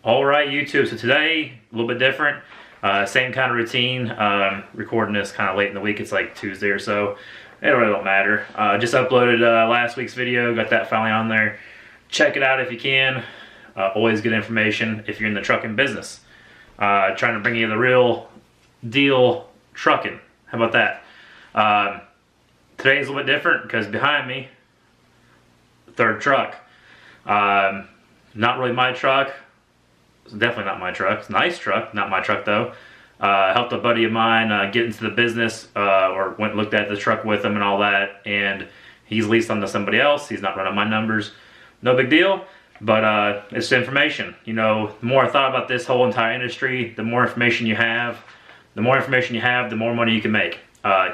Alright YouTube, so today, a little bit different. Same kind of routine. Recording this kind of late in the week, it's like Tuesday or so. It really don't matter. Just uploaded last week's video, got that finally on there. Check it out if you can. Always good information if you're in the trucking business. Trying to bring you the real deal trucking. How about that? Today's a little bit different because behind me, third truck. Not really my truck. It's definitely not my truck. It's a nice truck, not my truck though. Helped a buddy of mine get into the business, or went and looked at the truck with him and all that, and he's leased on to somebody else. He's not running my numbers. No big deal, but it's information. You know, the more I thought about this whole entire industry, the more information you have, the more money you can make.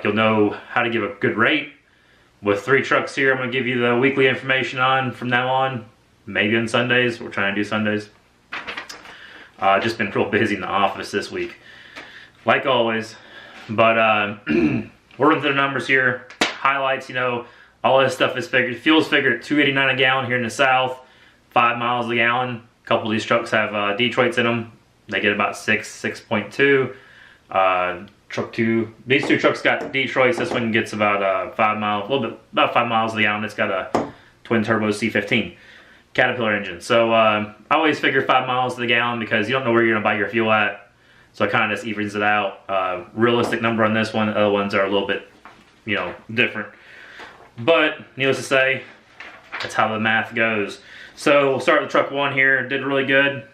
You'll know how to give a good rate. With 3 trucks here, I'm going to give you the weekly information on from now on. Maybe on Sundays. We're trying to do Sundays. Just been real busy in the office this week, like always. But we're running through the numbers here. Highlights, you know, all this stuff is figured. Fuel's figured at $2.89 a gallon here in the South, 5 miles a gallon. A couple of these trucks have Detroits in them. They get about 6.2. Truck 2. These 2 trucks got Detroits. This one gets about 5 miles, about 5 miles a gallon. It's got a twin turbo C15. Caterpillar engine. So I always figure 5 miles to the gallon because you don't know where you're gonna buy your fuel at. So it kind of just evens it out. Realistic number on this one. The other ones are a little bit, you know, different. But needless to say, that's how the math goes. So we'll start with truck 1 here. Did really good.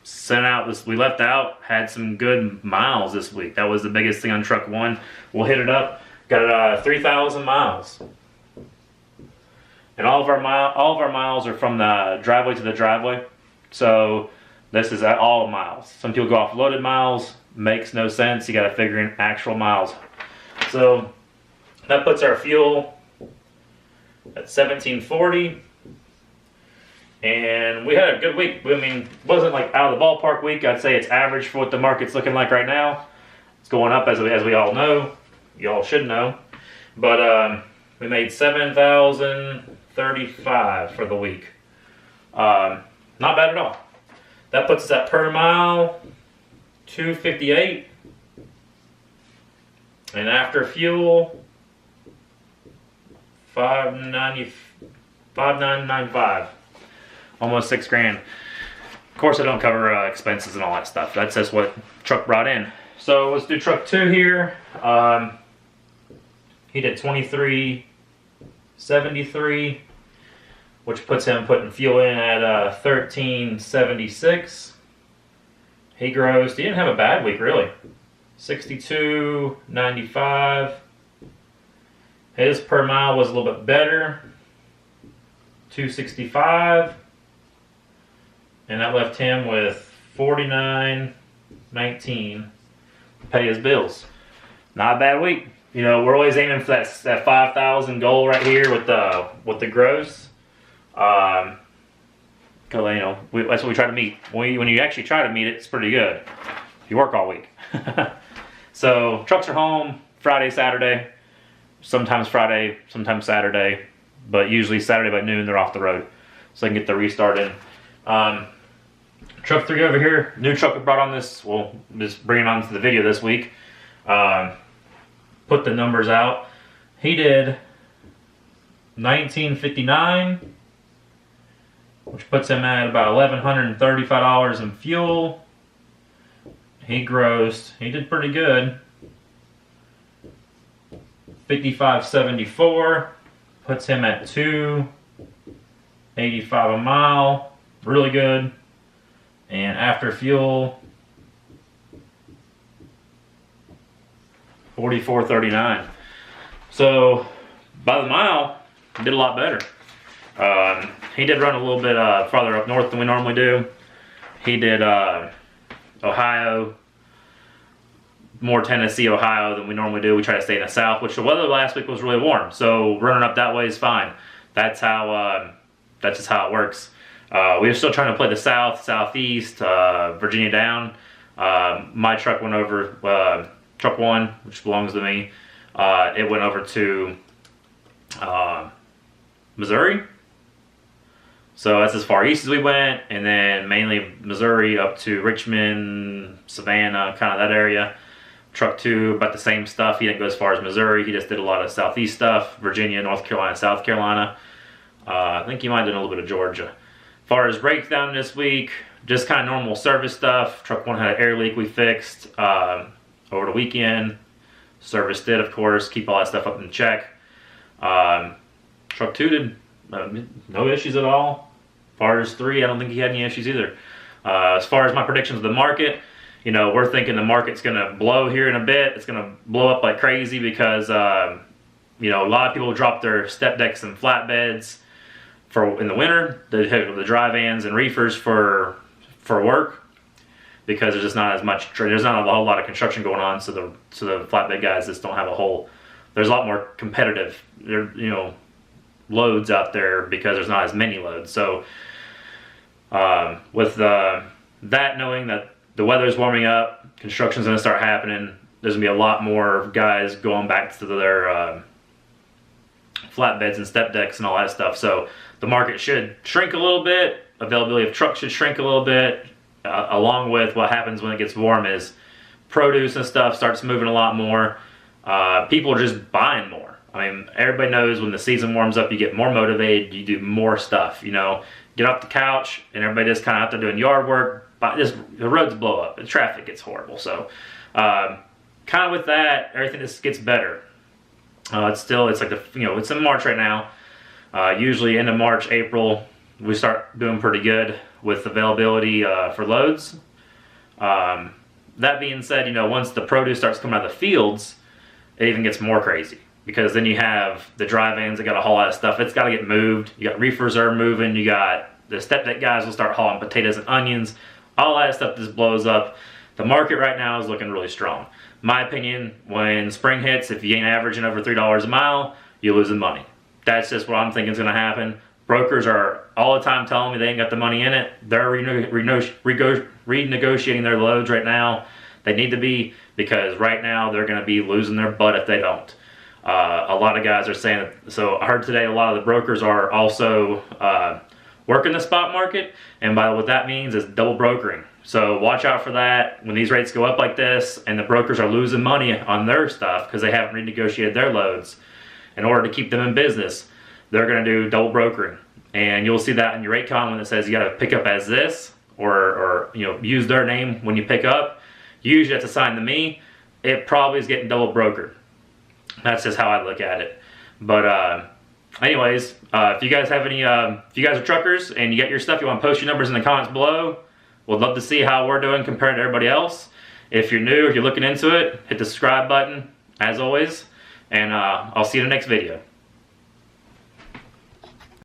Sent out this. We left out. Had some good miles this week. That was the biggest thing on truck 1. We'll hit it up. Got 3,000 miles. And all of our miles are from the driveway to the driveway. So this is all miles. Some people go off loaded miles. Makes no sense. You got to figure in actual miles. So that puts our fuel at 1740. And we had a good week. I mean, it wasn't like out of the ballpark week. I'd say it's average for what the market's looking like right now. It's going up as we all know. You all should know. But we made 7,035 for the week. Not bad at all. That puts us at per mile $2.58. And after fuel, $5,995. Almost $6 grand. Of course, I don't cover expenses and all that stuff. That's just what truck brought in. So let's do truck 2 here. He did 23.73, which puts him putting fuel in at 13.76. He grossed. He didn't have a bad week really. 62.95. His per mile was a little bit better. 265. And that left him with 49.19 to pay his bills. Not a bad week. You know, we're always aiming for that 5,000 goal right here with the gross. Cause you know that's what we try to meet. When you actually try to meet it, it's pretty good. You work all week. So trucks are home Friday, Saturday. Sometimes Friday, sometimes Saturday, but usually Saturday by noon they're off the road, so they can get the restart in. Truck 3 over here, new truck we brought on this. We'll just bring it on to the video this week. Put the numbers out. He did 1959, which puts him at about $1,135 in fuel. He grossed. He did pretty good. 55.74 puts him at $2.85 a mile. Really good. And after fuel, 44.39. So by the mile, he did a lot better. He did run a little bit farther up north than we normally do. He did Ohio, more Tennessee, Ohio than we normally do. We try to stay in the South, which the weather last week was really warm. So running up that way is fine. That's how. That's just how it works. We were still trying to play the South, Southeast, Virginia down. My truck went over, truck 1, which belongs to me. It went over to Missouri. So that's as far east as we went, and then mainly Missouri up to Richmond, Savannah, kind of that area. Truck 2, about the same stuff. He didn't go as far as Missouri. He just did a lot of southeast stuff. Virginia, North Carolina, South Carolina. I think he might have done a little bit of Georgia. As far as breakdown this week, just kind of normal service stuff. Truck 1 had an air leak we fixed over the weekend. Service did, of course. Keep all that stuff up in check. Truck 2 did no issues at all. As far as 3, I don't think he had any issues either. As far as my predictions of the market, you know, we're thinking the market's going to blow here in a bit. It's going to blow up like crazy because, you know, a lot of people drop their step decks and flatbeds in the winter. They hit the dry vans and reefers for work because there's just not as much. There's not a whole lot of construction going on, so the flatbed guys just don't have a whole. There's a lot more competitive, you know, loads out there because there's not as many loads. So with that, knowing that the weather's warming up, construction's going to start happening, there's going to be a lot more guys going back to their flatbeds and step decks and all that stuff. So the market should shrink a little bit. Availability of trucks should shrink a little bit. Along with what happens when it gets warm is produce and stuff starts moving a lot more. People are just buying more. I mean, everybody knows when the season warms up, you get more motivated, you do more stuff, you know. Get off the couch, and everybody just kind of out there doing yard work. The roads blow up, the traffic gets horrible. So, kind of with that, everything just gets better. It's like it's in March right now. Usually end of March, April, we start doing pretty good with availability for loads. That being said, you know, once the produce starts coming out of the fields, it even gets more crazy. Because then you have the dry vans that got to haul all that stuff. It's got to get moved. You got reefers that are moving. You got the step deck guys will start hauling potatoes and onions. All that stuff just blows up. The market right now is looking really strong. My opinion, when spring hits, if you ain't averaging over $3 a mile, you're losing money. That's just what I'm thinking is going to happen. Brokers are all the time telling me they ain't got the money in it. They're renegotiating their loads right now. They need to be, because right now they're going to be losing their butt if they don't. A lot of guys are saying that. So I heard today a lot of the brokers are also working the spot market, and by what that means is double brokering. So watch out for that when these rates go up like this and the brokers are losing money on their stuff because they haven't renegotiated their loads. In order to keep them in business, they're going to do double brokering, and you'll see that in your rate column when it says you got to pick up as this or you know, use their name when you pick up. Usually that's assigned to me. It probably is getting double brokered. That's just how I look at it. But anyways, if you guys have any, if you guys are truckers and you got your stuff, you want to post your numbers in the comments below. We'd love to see how we're doing compared to everybody else. If you're new, if you're looking into it, hit the subscribe button, as always. And I'll see you in the next video.